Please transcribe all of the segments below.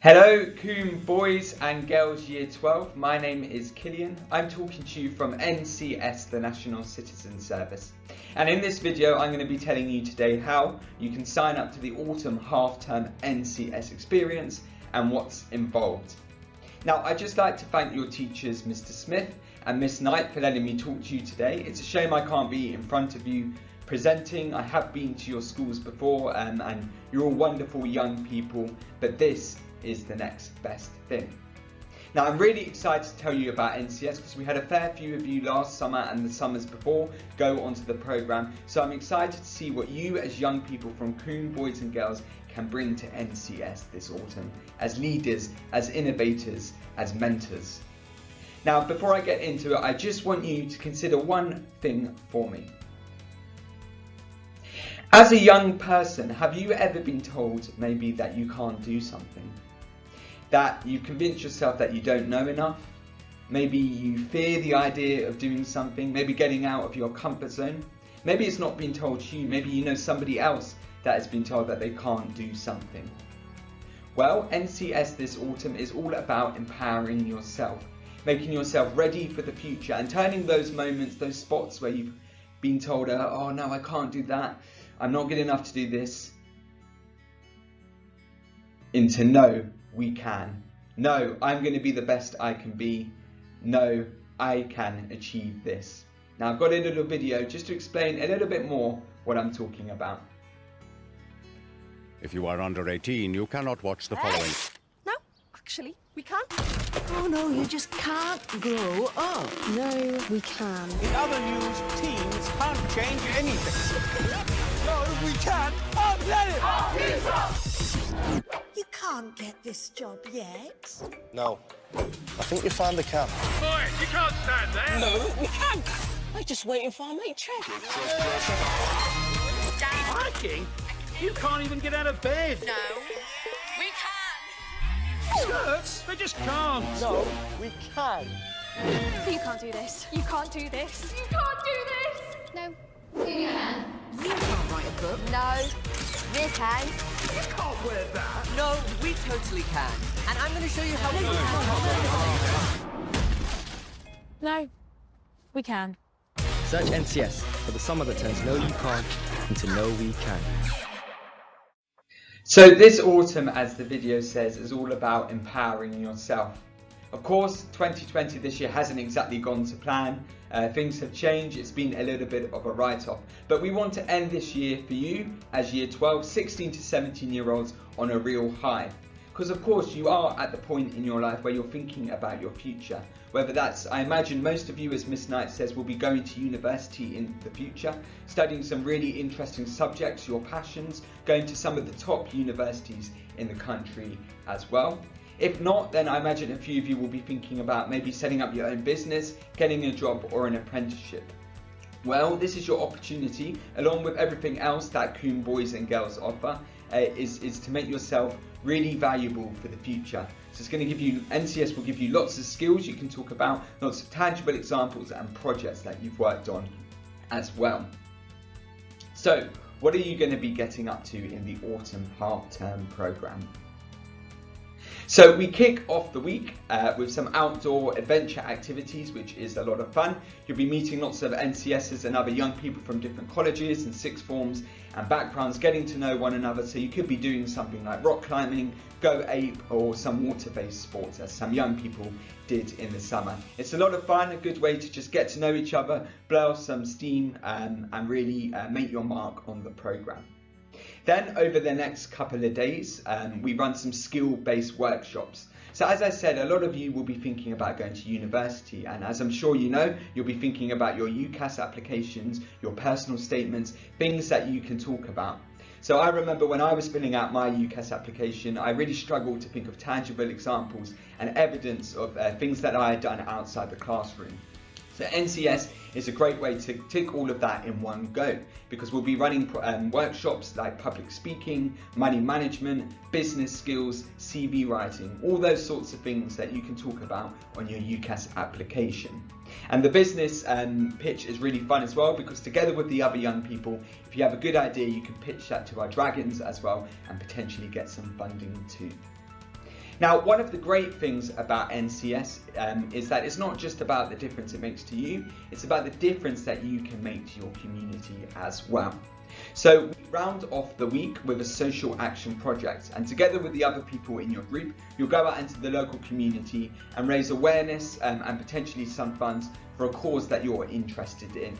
Hello Coombe Boys and Girls Year 12, my name is Killian. I'm talking to you from NCS, the National Citizen Service. And in this video I'm going to be telling you today how you can sign up to the autumn half-term NCS experience and what's involved. Now I'd just like to thank your teachers Mr Smith and Miss Knight for letting me talk to you today. It's a shame I can't be in front of you presenting. I have been to your schools before and you're all wonderful young people, but this is the next best thing. Now I'm really excited to tell you about NCS because we had a fair few of you last summer and the summers before go onto the programme, so I'm excited to see what you as young people from Coombe Boys and Girls can bring to NCS this autumn as leaders, as innovators, as mentors. Now before I get into it, I just want you to consider one thing for me. As a young person, have you ever been told maybe that you can't do something? That you've convinced yourself that you don't know enough? Maybe you fear the idea of doing something, maybe getting out of your comfort zone? Maybe it's not been told to you, maybe you know somebody else that has been told that they can't do something. Well, NCS this autumn is all about empowering yourself, making yourself ready for the future and turning those moments, those spots where you've been told, oh no, I can't do that, I'm not good enough to do this, into no, we can. No, I'm going to be the best I can be. No, I can achieve this. Now I've got a little video just to explain a little bit more what I'm talking about. If you are under 18, you cannot watch the following. No, actually, we can't. Oh no, you just can't grow up. No, we can. In other news, teens can't change anything. No, we can. Our planet! Our future! You can't get this job yet. No. I think you found the camp. Boy, you can't stand there. No, we can't. I'm just waiting for our mate Trev. Hiking? You can't even get out of bed. No, we can. Skirts? They just can't. No, we can. You can't do this. You can't do this. You can't do this. No. You can't write a book. No. You can. You can't wear that. No, we totally can. And I'm going to show you how. No. We can. Search NCS for the summer that turns no you can't into no we can. So this autumn, as the video says, is all about empowering yourself. Of course, 2020 this year hasn't exactly gone to plan. Things have changed, it's been a little bit of a write-off. But we want to end this year for you as year 12, 16 to 17 year olds on a real high. Because of course you are at the point in your life where you're thinking about your future. Whether that's, I imagine most of you, as Miss Knight says, will be going to university in the future, studying some really interesting subjects, your passions, going to some of the top universities in the country as well. If not, then I imagine a few of you will be thinking about maybe setting up your own business, getting a job or an apprenticeship. Well, this is your opportunity, along with everything else that Coombe Boys and Girls offer, is to make yourself really valuable for the future. So it's going to give you, NCS will give you lots of skills you can talk about, lots of tangible examples and projects that you've worked on as well. So what are you going to be getting up to in the autumn half-term programme? So we kick off the week with some outdoor adventure activities, which is a lot of fun. You'll be meeting lots of NCSs and other young people from different colleges and sixth forms and backgrounds, getting to know one another. So you could be doing something like rock climbing, go ape, or some water-based sports, as some young people did in the summer. It's a lot of fun, a good way to just get to know each other, blow off some steam and really make your mark on the programme. Then over the next couple of days, we run some skill-based workshops. So as I said, a lot of you will be thinking about going to university, and as I'm sure you know, you'll be thinking about your UCAS applications, your personal statements, things that you can talk about. So I remember when I was filling out my UCAS application, I really struggled to think of tangible examples and evidence of things that I had done outside the classroom. So NCS is a great way to tick all of that in one go, because we'll be running workshops like public speaking, money management, business skills, CV writing, all those sorts of things that you can talk about on your UCAS application. And the business pitch is really fun as well, because together with the other young people, if you have a good idea, you can pitch that to our dragons as well and potentially get some funding too. Now, one of the great things about NCS is that it's not just about the difference it makes to you, it's about the difference that you can make to your community as well. So we round off the week with a social action project, and together with the other people in your group, you'll go out into the local community and raise awareness and potentially some funds for a cause that you're interested in.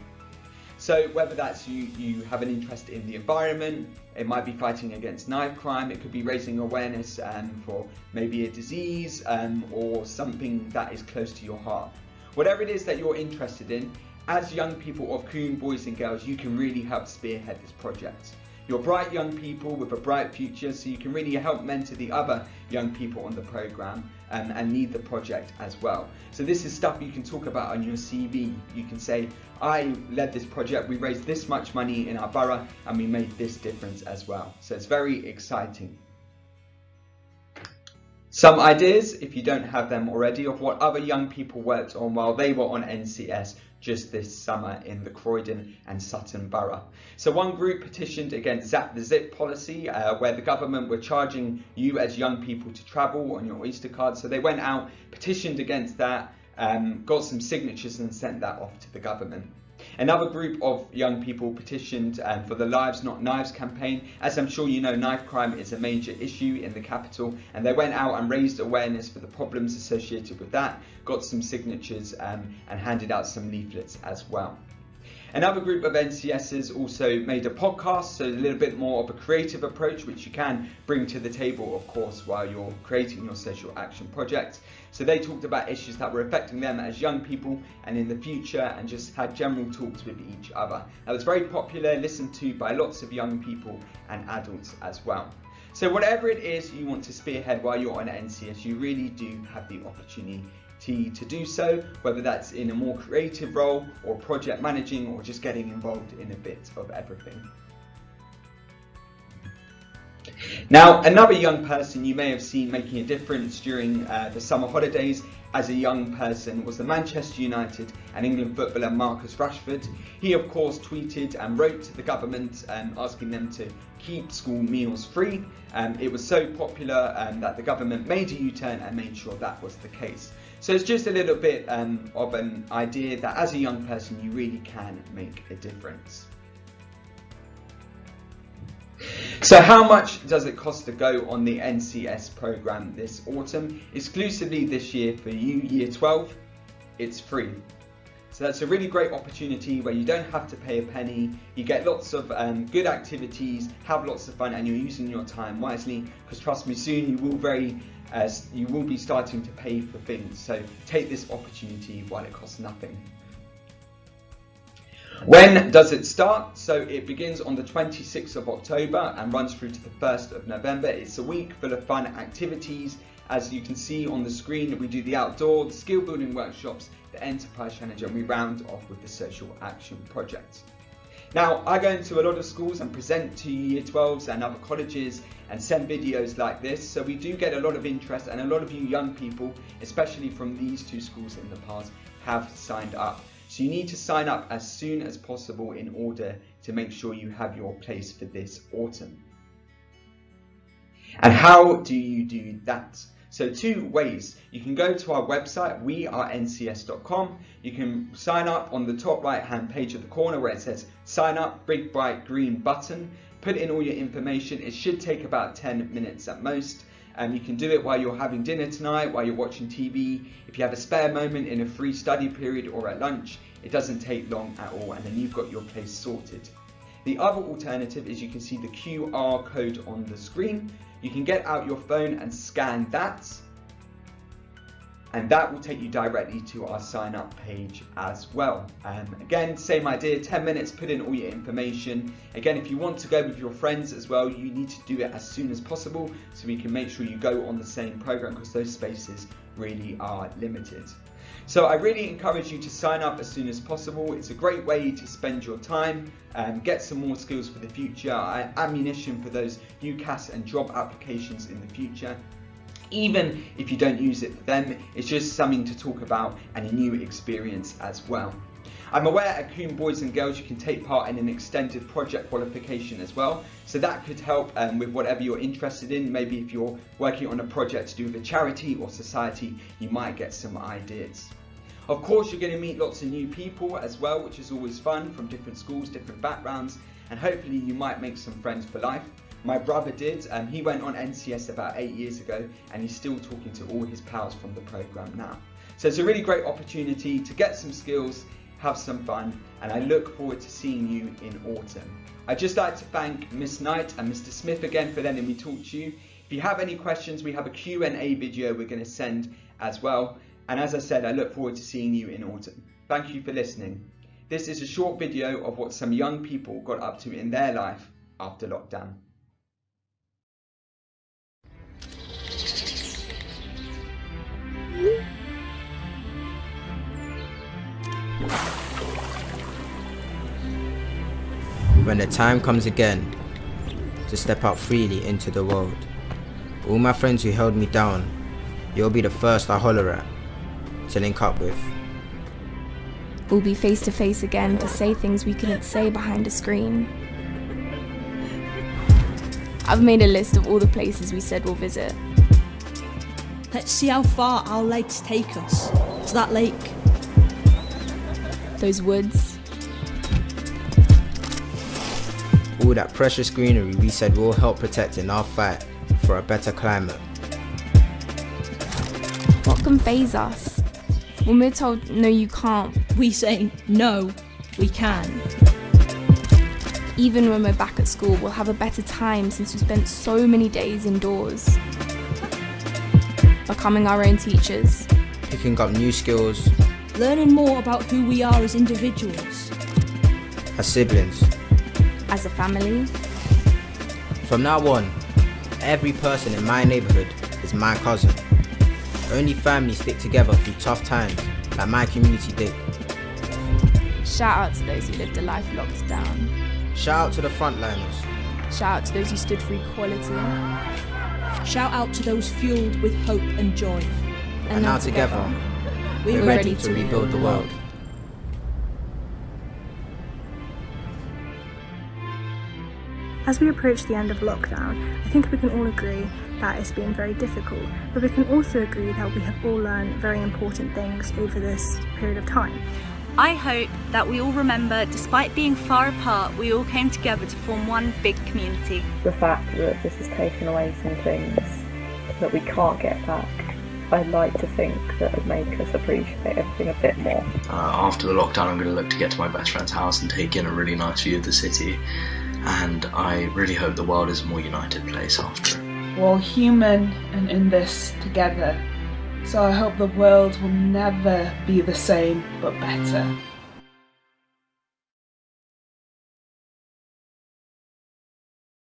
So whether that's you have an interest in the environment, it might be fighting against knife crime, it could be raising awareness for maybe a disease or something that is close to your heart. Whatever it is that you're interested in, as young people of Coombe Boys and Girls, you can really help spearhead this project. You're bright young people with a bright future, so you can really help mentor the other young people on the programme and lead the project as well. So this is stuff you can talk about on your CV. You can say, I led this project, we raised this much money in our borough and we made this difference as well. So it's very exciting. Some ideas, if you don't have them already, of what other young people worked on while they were on NCS just this summer in the Croydon and Sutton borough. So one group petitioned against Zap the Zip policy, where the government were charging you as young people to travel on your Oyster card. So they went out, petitioned against that, got some signatures and sent that off to the government. Another group of young people petitioned for the Lives Not Knives campaign. As I'm sure you know, knife crime is a major issue in the capital, and they went out and raised awareness for the problems associated with that, got some signatures and handed out some leaflets as well. Another group of NCSs also made a podcast, so a little bit more of a creative approach, which you can bring to the table, of course, while you're creating your social action project. So they talked about issues that were affecting them as young people and in the future, and just had general talks with each other. That was very popular, listened to by lots of young people and adults as well. So whatever it is you want to spearhead while you're on NCS, you really do have the opportunity to do so, whether that's in a more creative role or project managing or just getting involved in a bit of everything. Now, another young person you may have seen making a difference during the summer holidays as a young person was the Manchester United and England footballer Marcus Rashford. He of course tweeted and wrote to the government asking them to keep school meals free. It was so popular that the government made a U-turn and made sure that was the case. So it's just a little bit of an idea that as a young person you really can make a difference. So how much does it cost to go on the NCS programme this autumn? Exclusively this year for you, Year 12, it's free. So that's a really great opportunity where you don't have to pay a penny, you get lots of good activities, have lots of fun, and you're using your time wisely, because trust me, soon you will be starting to pay for things. So take this opportunity while it costs nothing. When does it start? So it begins on the 26th of October and runs through to the 1st of November. It's a week full of fun activities. As you can see on the screen, we do the outdoor, the skill building workshops, the enterprise challenge, and we round off with the social action project. Now, I go into a lot of schools and present to Year 12s and other colleges and send videos like this. So we do get a lot of interest, and a lot of you young people, especially from these two schools in the past, have signed up. So you need to sign up as soon as possible in order to make sure you have your place for this autumn. And how do you do that? So two ways. You can go to our website, wearencs.com. You can sign up on the top right hand page of the corner where it says sign up, big bright green button. Put in all your information. It should take about 10 minutes at most. You can do it while you're having dinner tonight, while you're watching TV. If you have a spare moment in a free study period or at lunch, it doesn't take long at all, and then you've got your place sorted. The other alternative is you can see the QR code on the screen. You can get out your phone and scan that, and that will take you directly to our sign up page as well. Again, same idea, 10 minutes, put in all your information. Again, if you want to go with your friends as well, you need to do it as soon as possible so we can make sure you go on the same program, because those spaces really are limited. So I really encourage you to sign up as soon as possible. It's a great way to spend your time, get some more skills for the future, ammunition for those UCAS and job applications in the future. Even if you don't use it for them, it's just something to talk about and a new experience as well. I'm aware at Coombe Boys and Girls you can take part in an extended project qualification as well, so that could help with whatever you're interested in. Maybe if you're working on a project to do with a charity or society, you might get some ideas. Of course, you're going to meet lots of new people as well, which is always fun, from different schools, different backgrounds, and hopefully you might make some friends for life. My brother did, he went on NCS about 8 years ago, and he's still talking to all his pals from the programme now. So it's a really great opportunity to get some skills, have some fun, and I look forward to seeing you in autumn. I'd just like to thank Miss Knight and Mr. Smith again for letting me talk to you. If you have any questions, we have a Q&A video we're going to send as well. And as I said, I look forward to seeing you in autumn. Thank you for listening. This is a short video of what some young people got up to in their life after lockdown. When the time comes again to step out freely into the world, all my friends who held me down, you'll be the first I holler at, to link up with. We'll be face to face again to say things we couldn't say behind a screen. I've made a list of all the places we said we'll visit. Let's see how far our legs take us to that lake. Those woods. All that precious greenery we said will help protect in our fight for a better climate. What can faze us? When we're told, no you can't, We say, no, we can. even when we're back at school, we'll have a better time since we spent so many days indoors. Becoming our own teachers. Picking up new skills. Learning more about who we are as individuals. As siblings. As a family. From now on, every person in my neighbourhood is my cousin. Only families stick together through tough times, like my community did. Shout out to those who lived a life locked down. Shout out to the frontliners. Shout out to those who stood for equality. Shout out to those fueled with hope and joy. And now together, we're ready to rebuild the world. As we approach the end of lockdown, I think we can all agree that it's been very difficult, but we can also agree that we have all learned very important things over this period of time. I hope that we all remember, despite being far apart, we all came together to form one big community. The fact that this has taken away some things that we can't get back, I'd like to think that would make us appreciate everything a bit more. After the lockdown, I'm going to look to get to my best friend's house and take in a really nice view of the city, and I really hope the world is a more united place after. We're all human and in this together, so I hope the world will never be the same but better.